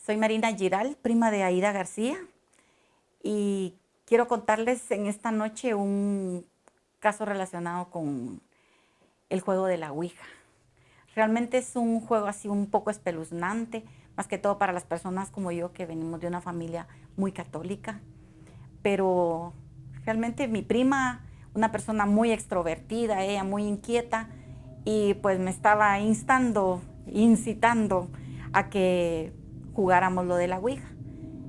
Soy Marina Giral, prima de Aida García, y quiero contarles en esta noche un caso relacionado con el juego de la Ouija. Realmente es un juego así un poco espeluznante, más que todo para las personas como yo que venimos de una familia muy católica. Pero realmente mi prima, una persona muy extrovertida, ella muy inquieta, y pues me estaba incitando a que jugáramos lo de la Ouija.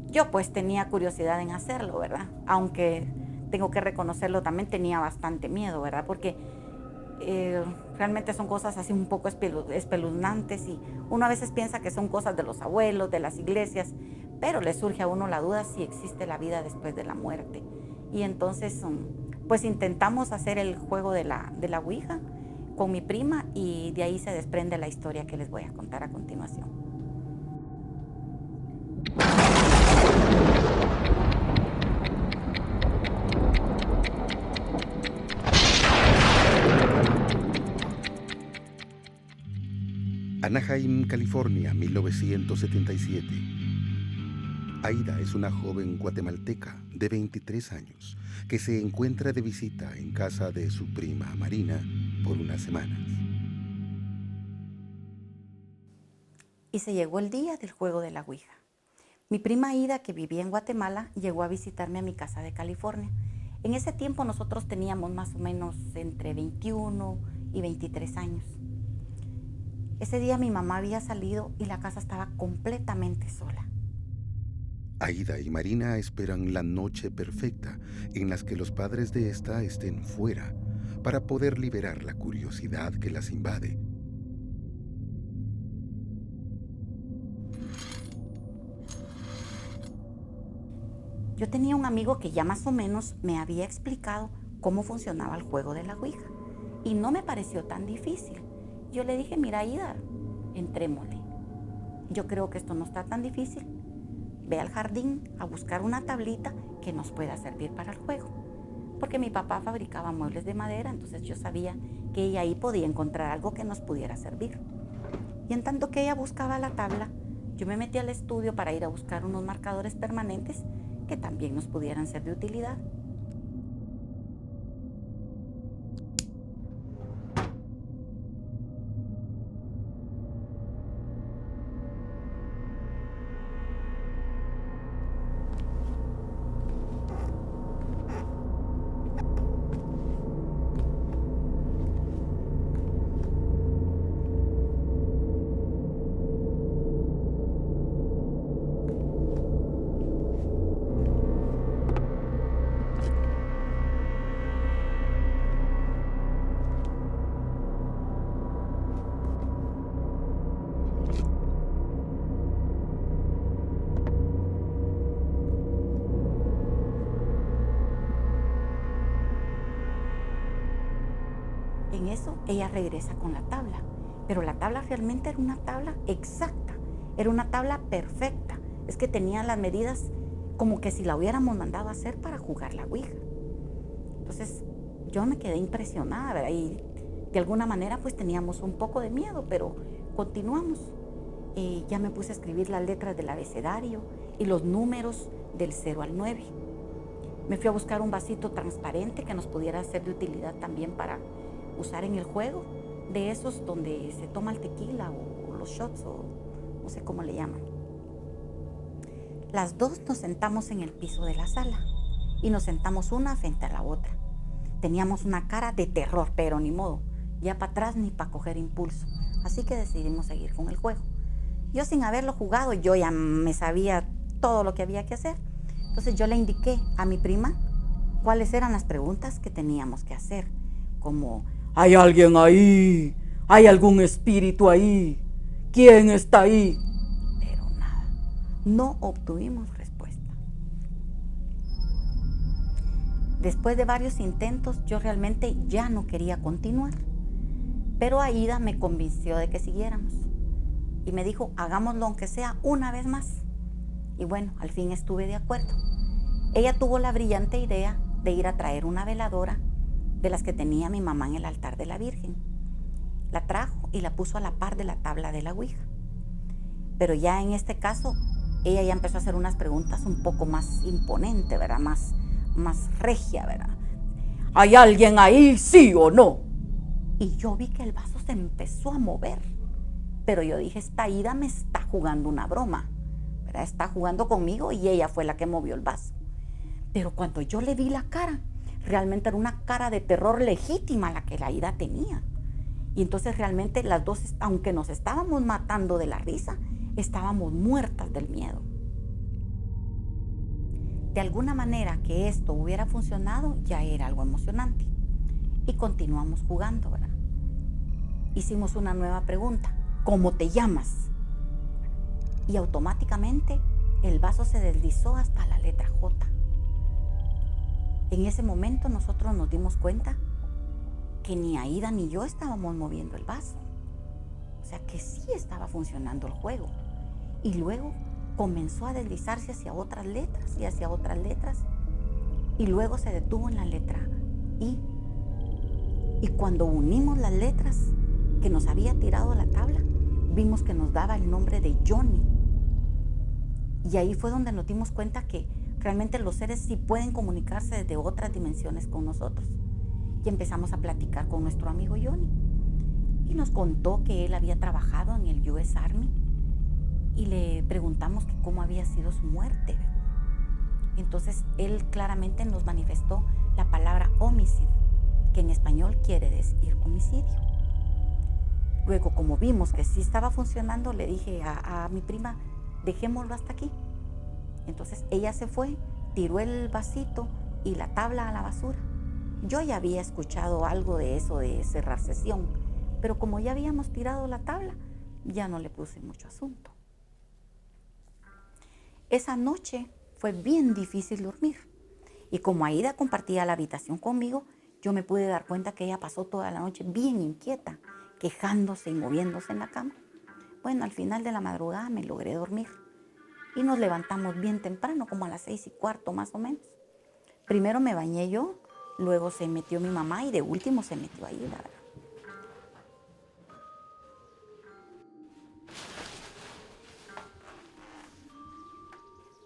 Yo pues tenía curiosidad en hacerlo, ¿verdad? Aunque tengo que reconocerlo, también tenía bastante miedo, ¿verdad? Porque realmente son cosas así un poco espeluznantes y uno a veces piensa que son cosas de los abuelos, de las iglesias, pero le surge a uno la duda si existe la vida después de la muerte. Y entonces pues intentamos hacer el juego de la Ouija con mi prima y de ahí se desprende la historia que les voy a contar a continuación. Anaheim, California, 1977. Aida es una joven guatemalteca de 23 años que se encuentra de visita en casa de su prima Marina por unas semanas. Y se llegó el día del juego de la Ouija. Mi prima Aida, que vivía en Guatemala, llegó a visitarme a mi casa de California. En ese tiempo nosotros teníamos más o menos entre 21 y 23 años. Ese día mi mamá había salido y la casa estaba completamente sola. Aida y Marina esperan la noche perfecta en la que los padres de esta estén fuera para poder liberar la curiosidad que las invade. Yo tenía un amigo que ya más o menos me había explicado cómo funcionaba el juego de la Ouija y no me pareció tan difícil. Yo le dije, mira Aida, entrémosle. Yo creo que esto no está tan difícil. Ve al jardín a buscar una tablita que nos pueda servir para el juego. Porque mi papá fabricaba muebles de madera, entonces yo sabía que ella ahí podía encontrar algo que nos pudiera servir. Y en tanto que ella buscaba la tabla, yo me metí al estudio para ir a buscar unos marcadores permanentes que también nos pudieran ser de utilidad. En eso ella regresa con la tabla, pero la tabla realmente era una tabla exacta, era una tabla perfecta. Es que tenía las medidas como que si la hubiéramos mandado a hacer para jugar la Ouija. Entonces yo me quedé impresionada, ¿verdad? Y de alguna manera pues teníamos un poco de miedo, pero continuamos. Ya me puse a escribir las letras del abecedario y los números del 0 al 9. Me fui a buscar un vasito transparente que nos pudiera ser de utilidad también para usar en el juego, de esos donde se toma el tequila o los shots o no sé cómo le llaman. Las dos nos sentamos en el piso de la sala y nos sentamos una frente a la otra. Teníamos una cara de terror, pero ni modo, ya para atrás ni para coger impulso, así que decidimos seguir con el juego. Yo sin haberlo jugado, yo ya me sabía todo lo que había que hacer. Entonces yo le indiqué a mi prima cuáles eran las preguntas que teníamos que hacer, como ¿hay alguien ahí? ¿Hay algún espíritu ahí? ¿Quién está ahí? Pero nada, no obtuvimos respuesta. Después de varios intentos, yo realmente ya no quería continuar, pero Aida me convenció de que siguiéramos y me dijo, hagámoslo aunque sea una vez más. Y bueno, al fin estuve de acuerdo. Ella tuvo la brillante idea de ir a traer una veladora de las que tenía mi mamá en el altar de la Virgen. La trajo y la puso a la par de la tabla de la Ouija. Pero ya en este caso ella ya empezó a hacer unas preguntas un poco más imponentes, ¿verdad? Más regia, ¿verdad? ¿Hay alguien ahí, sí o no? Y yo vi que el vaso se empezó a mover. Pero yo dije, esta Aida me está jugando una broma, ¿verdad? Está jugando conmigo y ella fue la que movió el vaso. Pero cuando yo le vi la cara, realmente era una cara de terror legítima la que la Aida tenía. Y entonces realmente las dos, aunque nos estábamos matando de la risa, estábamos muertas del miedo. De alguna manera que esto hubiera funcionado ya era algo emocionante. Y continuamos jugando, ¿verdad? Hicimos una nueva pregunta. ¿Cómo te llamas? Y automáticamente el vaso se deslizó hasta la letra J. En ese momento nosotros nos dimos cuenta que ni Aida ni yo estábamos moviendo el vaso. O sea que sí estaba funcionando el juego. Y luego comenzó a deslizarse hacia otras letras y hacia otras letras. Y luego se detuvo en la letra I. Y cuando unimos las letras que nos había tirado la tabla, vimos que nos daba el nombre de Johnny. Y ahí fue donde nos dimos cuenta que realmente los seres sí pueden comunicarse desde otras dimensiones con nosotros. Y empezamos a platicar con nuestro amigo Johnny. Y nos contó que él había trabajado en el US Army. Y le preguntamos que cómo había sido su muerte. Entonces él claramente nos manifestó la palabra homicide, que en español quiere decir homicidio. Luego, como vimos que sí estaba funcionando, le dije a mi prima, dejémoslo hasta aquí. Entonces ella se fue, tiró el vasito y la tabla a la basura. Yo ya había escuchado algo de eso de cerrar sesión, pero como ya habíamos tirado la tabla, ya no le puse mucho asunto. Esa noche fue bien difícil dormir. Y como Aida compartía la habitación conmigo, yo me pude dar cuenta que ella pasó toda la noche bien inquieta, quejándose y moviéndose en la cama. Bueno, al final de la madrugada me logré dormir. Y nos levantamos bien temprano, como a las 6:15 más o menos. Primero me bañé yo, luego se metió mi mamá y de último se metió Aida, ¿verdad?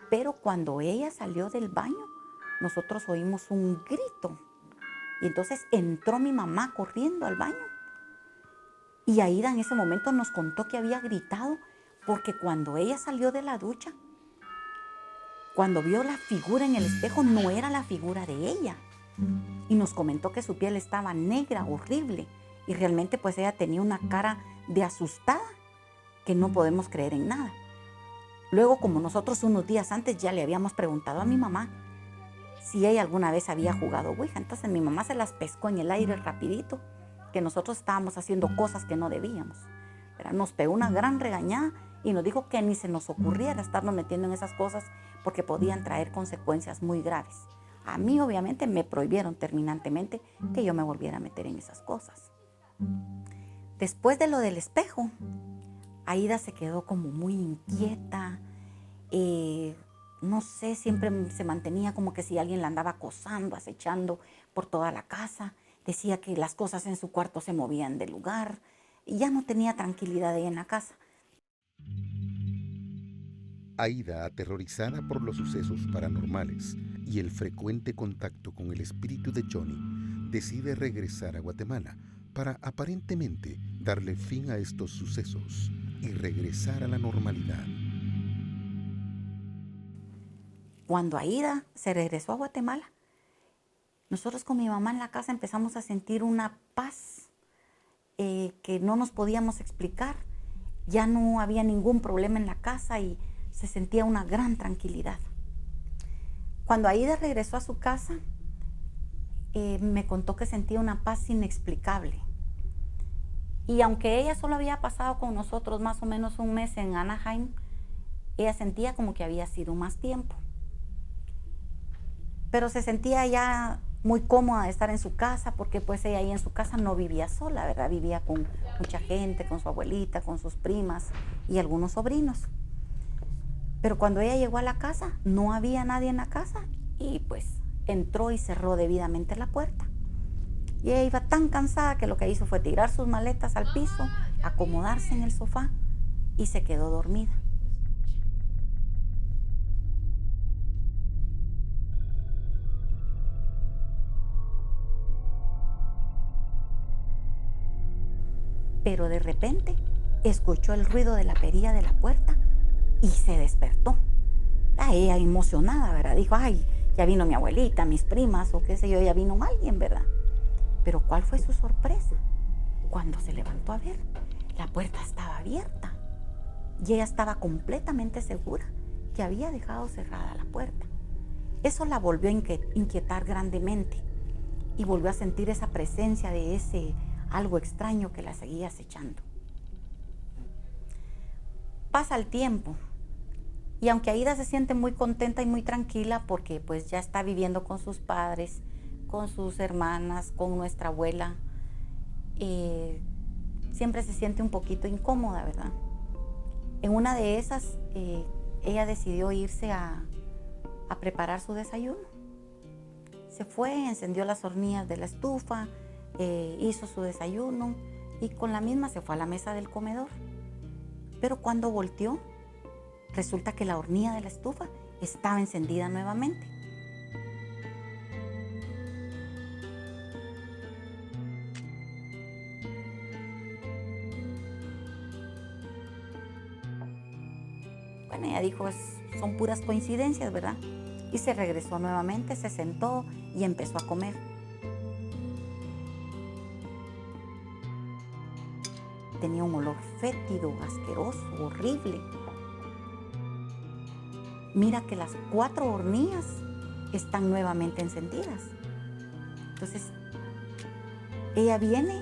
Pero cuando ella salió del baño, nosotros oímos un grito. Y entonces entró mi mamá corriendo al baño. Y Aida en ese momento nos contó que había gritado porque cuando ella salió de la ducha, cuando vio la figura en el espejo, no era la figura de ella. Y nos comentó que su piel estaba negra, horrible. Y realmente pues ella tenía una cara de asustada que no podemos creer en nada. Luego, como nosotros unos días antes ya le habíamos preguntado a mi mamá si ella alguna vez había jugado Ouija, entonces mi mamá se las pescó en el aire rapidito, que nosotros estábamos haciendo cosas que no debíamos. Nos pegó una gran regañada y nos dijo que ni se nos ocurriera estarnos metiendo en esas cosas porque podían traer consecuencias muy graves. A mí obviamente me prohibieron terminantemente que yo me volviera a meter en esas cosas. Después de lo del espejo, Aida se quedó como muy inquieta, no sé, siempre se mantenía como que si alguien la andaba acosando, acechando por toda la casa. Decía que las cosas en su cuarto se movían de lugar y ya no tenía tranquilidad ella en la casa. Aida, aterrorizada por los sucesos paranormales y el frecuente contacto con el espíritu de Johnny, decide regresar a Guatemala para aparentemente darle fin a estos sucesos y regresar a la normalidad. Cuando Aida se regresó a Guatemala, nosotros con mi mamá en la casa empezamos a sentir una paz que no nos podíamos explicar. Ya no había ningún problema en la casa y se sentía una gran tranquilidad. Cuando Aida regresó a su casa, me contó que sentía una paz inexplicable. Y aunque ella solo había pasado con nosotros más o menos un mes en Anaheim, ella sentía como que había sido más tiempo. Pero se sentía ya muy cómoda de estar en su casa porque pues ella ahí en su casa no vivía sola, ¿verdad? Vivía con mucha gente, con su abuelita, con sus primas y algunos sobrinos. Pero cuando ella llegó a la casa, no había nadie en la casa y pues entró y cerró debidamente la puerta. Y ella iba tan cansada que lo que hizo fue tirar sus maletas al piso, acomodarse en el sofá y se quedó dormida. pero de repente escuchó el ruido de la perilla de la puerta y se despertó. Ella emocionada, ¿verdad? Dijo, ay, ya vino mi abuelita, mis primas o qué sé yo, ya vino alguien, ¿verdad? Pero ¿cuál fue su sorpresa? Cuando se levantó a ver, la puerta estaba abierta y ella estaba completamente segura que había dejado cerrada la puerta. Eso la volvió a inquietar grandemente y volvió a sentir esa presencia de ese algo extraño que la seguía acechando. Pasa el tiempo y aunque Aida se siente muy contenta y muy tranquila porque pues ya está viviendo con sus padres, con sus hermanas, con nuestra abuela, siempre se siente un poquito incómoda, ¿verdad? En una de esas, ella decidió irse a preparar su desayuno. Se fue, encendió las hornillas de la estufa, hizo su desayuno y con la misma se fue a la mesa del comedor. Pero cuando volteó, resulta que la hornilla de la estufa estaba encendida nuevamente. Bueno, ella dijo, son puras coincidencias, ¿verdad? Y se regresó nuevamente, se sentó y empezó a comer. Tenía un olor fétido, asqueroso, horrible. Mira que las 4 hornillas están nuevamente encendidas. Entonces, ella viene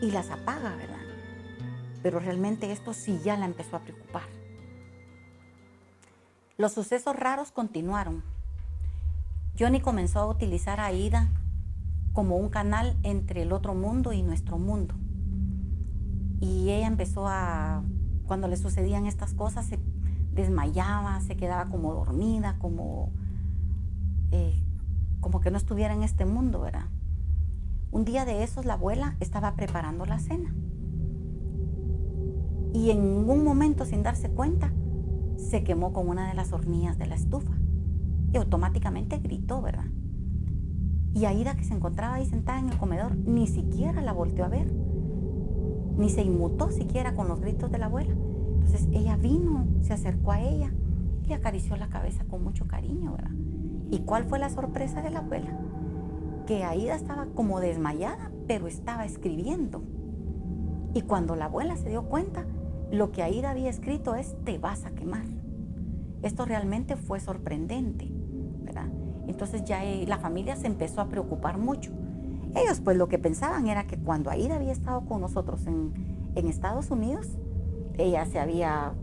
y las apaga, ¿verdad? Pero realmente esto sí ya la empezó a preocupar. Los sucesos raros continuaron. Johnny comenzó a utilizar a Aida como un canal entre el otro mundo y nuestro mundo. Y ella empezó cuando le sucedían estas cosas, se desmayaba, se quedaba como dormida, como que no estuviera en este mundo, ¿verdad? Un día de esos la abuela estaba preparando la cena. Y en un momento, sin darse cuenta, se quemó con una de las hornillas de la estufa. Y automáticamente gritó, ¿verdad? Y Aida, que se encontraba ahí sentada en el comedor, ni siquiera la volteó a ver. Ni se inmutó siquiera con los gritos de la abuela. Entonces ella vino, se acercó a ella y le acarició la cabeza con mucho cariño, ¿verdad? ¿Y cuál fue la sorpresa de la abuela? Que Aida estaba como desmayada, pero estaba escribiendo. Y cuando la abuela se dio cuenta, lo que Aida había escrito es, te vas a quemar. Esto realmente fue sorprendente, ¿verdad? Entonces ya la familia se empezó a preocupar mucho. Ellos pues lo que pensaban era que cuando Aida había estado con nosotros en Estados Unidos, ella se había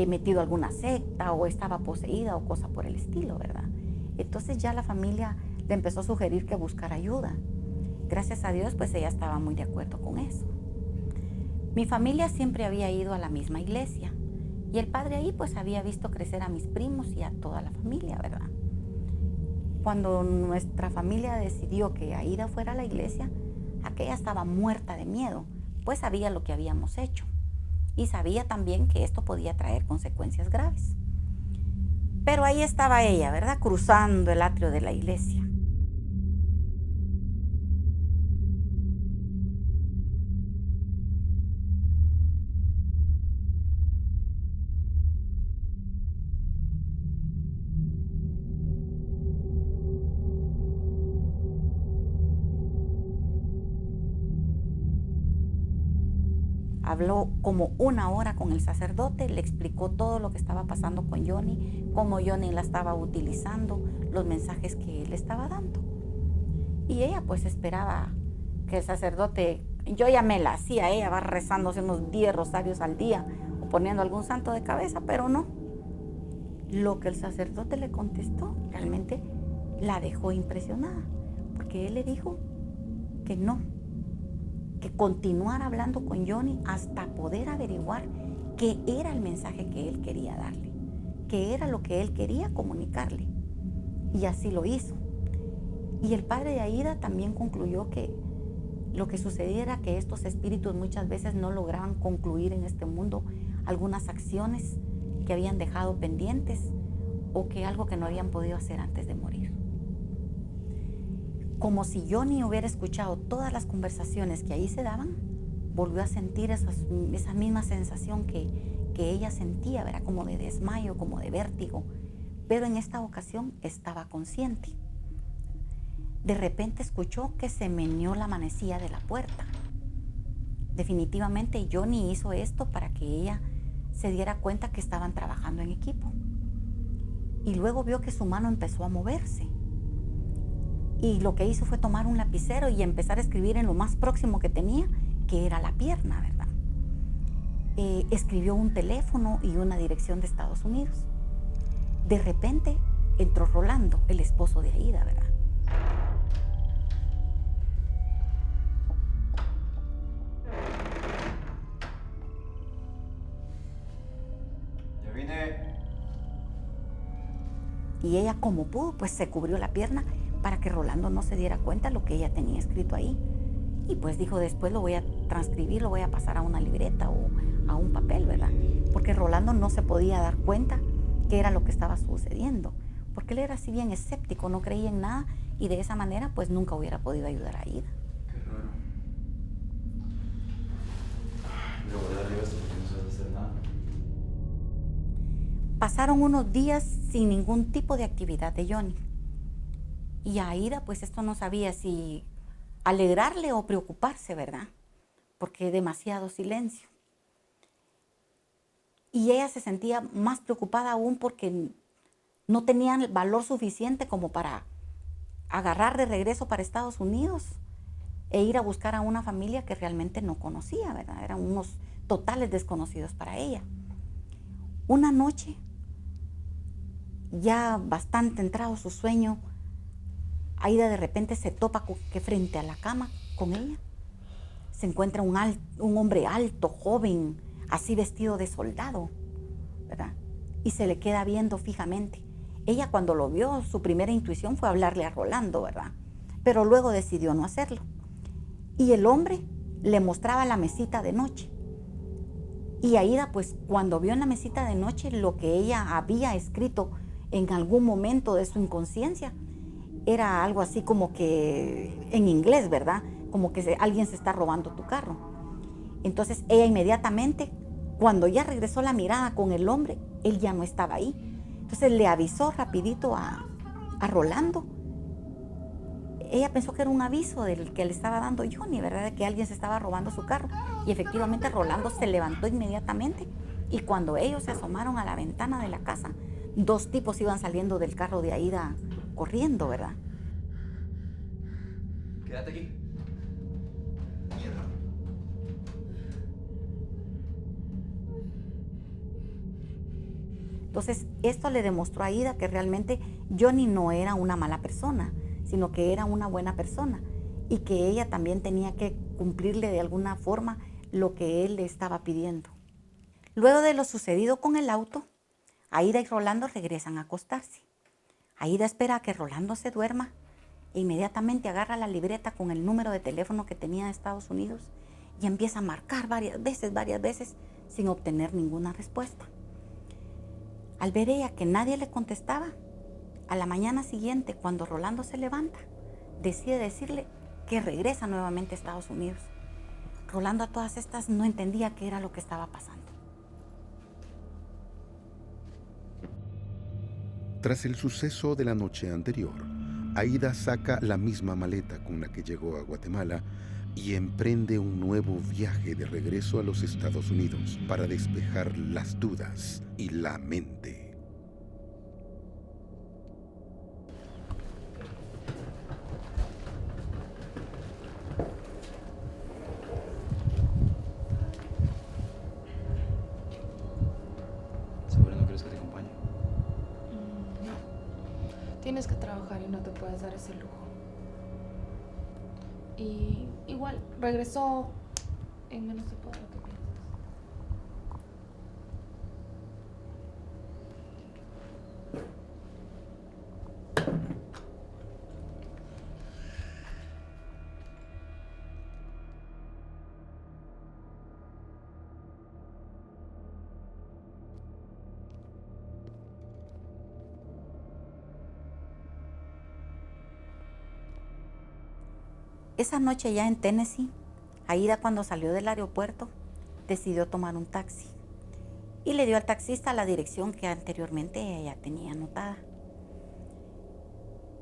metido a alguna secta o estaba poseída o cosa por el estilo, ¿verdad? Entonces ya la familia le empezó a sugerir que buscara ayuda. Gracias a Dios pues ella estaba muy de acuerdo con eso. Mi familia siempre había ido a la misma iglesia y el padre ahí pues había visto crecer a mis primos y a toda la familia, ¿verdad? Cuando nuestra familia decidió que Aida fuera a la iglesia, aquella estaba muerta de miedo, pues sabía lo que habíamos hecho y sabía también que esto podía traer consecuencias graves. Pero ahí estaba ella, ¿verdad? Cruzando el atrio de la iglesia. Habló como 1 hora con el sacerdote, le explicó todo lo que estaba pasando con Johnny, cómo Johnny la estaba utilizando, los mensajes que él estaba dando. Y ella pues esperaba que el sacerdote, yo ya me la hacía, ella va rezándose unos 10 rosarios al día o poniendo algún santo de cabeza, pero no. Lo que el sacerdote le contestó realmente la dejó impresionada, porque él le dijo que no, que continuara hablando con Johnny hasta poder averiguar qué era el mensaje que él quería darle, qué era lo que él quería comunicarle. Y así lo hizo. Y el padre de Aida también concluyó que lo que sucedía era que estos espíritus muchas veces no lograban concluir en este mundo algunas acciones que habían dejado pendientes o que algo que no habían podido hacer antes de morir. Como si Johnny hubiera escuchado todas las conversaciones que ahí se daban, volvió a sentir esa misma sensación que ella sentía, ¿verdad? Como de desmayo, como de vértigo, pero en esta ocasión estaba consciente. De repente escuchó que se meneó la manecilla de la puerta. Definitivamente Johnny hizo esto para que ella se diera cuenta que estaban trabajando en equipo. Y luego vio que su mano empezó a moverse. Y lo que hizo fue tomar un lapicero y empezar a escribir en lo más próximo que tenía, que era la pierna, ¿verdad? Escribió un teléfono y una dirección de Estados Unidos. De repente entró Rolando, el esposo de Aída, ¿verdad? Ya vine. Y ella, como pudo, pues se cubrió la pierna para que Rolando no se diera cuenta de lo que ella tenía escrito ahí. Y pues dijo, después lo voy a transcribir, lo voy a pasar a una libreta o a un papel, ¿verdad? Porque Rolando no se podía dar cuenta qué era lo que estaba sucediendo, porque él era así bien escéptico, no creía en nada y de esa manera pues nunca hubiera podido ayudar a Aída. Qué raro. Luego de arriba esto porque no sabes hacer nada. Pasaron unos días sin ningún tipo de actividad de Johnny. Y a Aída pues esto no sabía si alegrarle o preocuparse, ¿verdad? Porque demasiado silencio. Y ella se sentía más preocupada aún porque no tenían el valor suficiente como para agarrar de regreso para Estados Unidos e ir a buscar a una familia que realmente no conocía, ¿verdad? Eran unos totales desconocidos para ella. Una noche, ya bastante entrado su sueño, Aída de repente se topa que frente a la cama con ella se encuentra un hombre alto, joven, así vestido de soldado, ¿verdad? Y se le queda viendo fijamente. Ella cuando lo vio, su primera intuición fue hablarle a Rolando, ¿verdad? Pero luego decidió no hacerlo. Y el hombre le mostraba la mesita de noche. Y Aída, pues cuando vio en la mesita de noche lo que ella había escrito en algún momento de su inconsciencia, era algo así como que en inglés, ¿verdad? Como que alguien se está robando tu carro. Entonces ella inmediatamente, cuando ya regresó la mirada con el hombre, él ya no estaba ahí. Entonces le avisó rapidito a Rolando. Ella pensó que era un aviso del que le estaba dando Johnny, ¿verdad? De que alguien se estaba robando su carro. Y efectivamente Rolando se levantó inmediatamente y cuando ellos se asomaron a la ventana de la casa, dos tipos iban saliendo del carro de Aída corriendo, ¿verdad? Quédate aquí. Mierda. Entonces, esto le demostró a Aída que realmente Johnny no era una mala persona, sino que era una buena persona y que ella también tenía que cumplirle de alguna forma lo que él le estaba pidiendo. Luego de lo sucedido con el auto, Aída y Rolando regresan a acostarse. Aída espera a que Rolando se duerma e inmediatamente agarra la libreta con el número de teléfono que tenía de Estados Unidos y empieza a marcar varias veces, sin obtener ninguna respuesta. Al ver ella que nadie le contestaba, a la mañana siguiente, cuando Rolando se levanta, decide decirle que regresa nuevamente a Estados Unidos. Rolando a todas estas no entendía qué era lo que estaba pasando. Tras el suceso de la noche anterior, Aída saca la misma maleta con la que llegó a Guatemala y emprende un nuevo viaje de regreso a los Estados Unidos para despejar las dudas y la mente. ¿Seguro no quieres que te acompañe? No. Tienes que trabajar y no te puedes dar ese lujo. Y igual, regresó en menos tiempo de lo que piensas. Esa noche ya en Tennessee, Aida, cuando salió del aeropuerto, decidió tomar un taxi y le dio al taxista la dirección que anteriormente ella tenía anotada.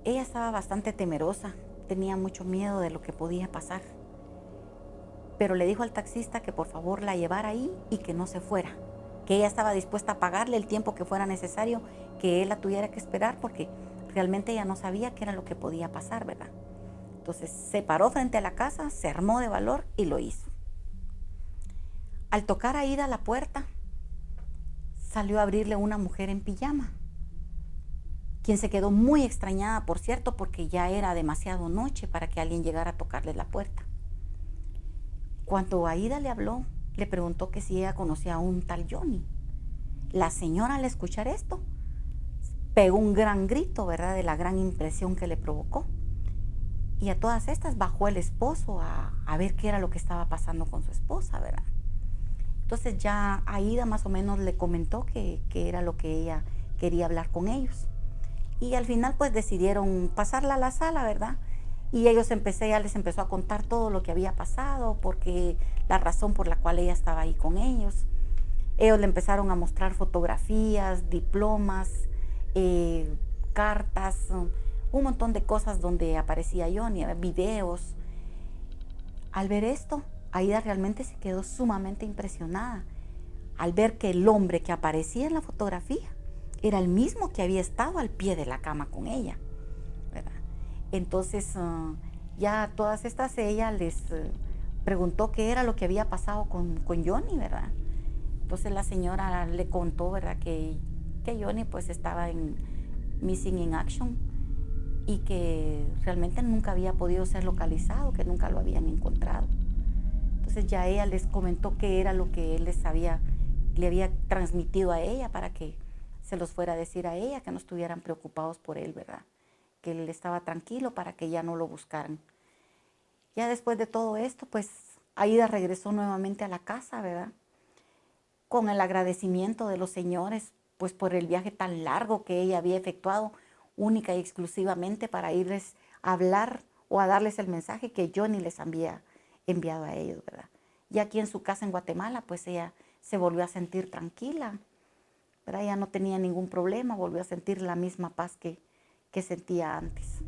Ella estaba bastante temerosa, tenía mucho miedo de lo que podía pasar, pero le dijo al taxista que por favor la llevara ahí y que no se fuera, que ella estaba dispuesta a pagarle el tiempo que fuera necesario, que él la tuviera que esperar porque realmente ella no sabía qué era lo que podía pasar, ¿verdad? Entonces se paró frente a la casa, se armó de valor y lo hizo. Al tocar a Aida la puerta, salió a abrirle una mujer en pijama, quien se quedó muy extrañada, por cierto, porque ya era demasiado noche para que alguien llegara a tocarle la puerta. Cuando Aida le habló, le preguntó que si ella conocía a un tal Johnny. La señora, al escuchar esto, pegó un gran grito, ¿verdad?, de la gran impresión que le provocó. Y a todas estas bajó el esposo a ver qué era lo que estaba pasando con su esposa, ¿verdad? Entonces ya Aida más o menos le comentó que era lo que ella quería hablar con ellos. Y al final pues decidieron pasarla a la sala, ¿verdad? Y ella les empezó a contar todo lo que había pasado, porque la razón por la cual ella estaba ahí con ellos. Ellos le empezaron a mostrar fotografías, diplomas, cartas, un montón de cosas donde aparecía Johnny, videos. Al ver esto, Aida realmente se quedó sumamente impresionada al ver que el hombre que aparecía en la fotografía era el mismo que había estado al pie de la cama con ella, ¿verdad? Entonces, ya a todas estas ella les preguntó qué era lo que había pasado con Johnny, ¿verdad? Entonces la señora le contó, ¿verdad?, que Johnny pues estaba en Missing in Action y que realmente nunca había podido ser localizado, que nunca lo habían encontrado. Entonces ya ella les comentó qué era lo que él le había transmitido a ella para que se los fuera a decir a ella, que no estuvieran preocupados por él, ¿verdad? Que él estaba tranquilo para que ya no lo buscaran. Ya después de todo esto, pues Aida regresó nuevamente a la casa, ¿verdad?, con el agradecimiento de los señores, pues por el viaje tan largo que ella había efectuado, única y exclusivamente para irles a hablar o a darles el mensaje que Johnny les había enviado a ellos, ¿verdad? Y aquí en su casa en Guatemala, pues ella se volvió a sentir tranquila, ¿verdad? Ella no tenía ningún problema, volvió a sentir la misma paz que sentía antes.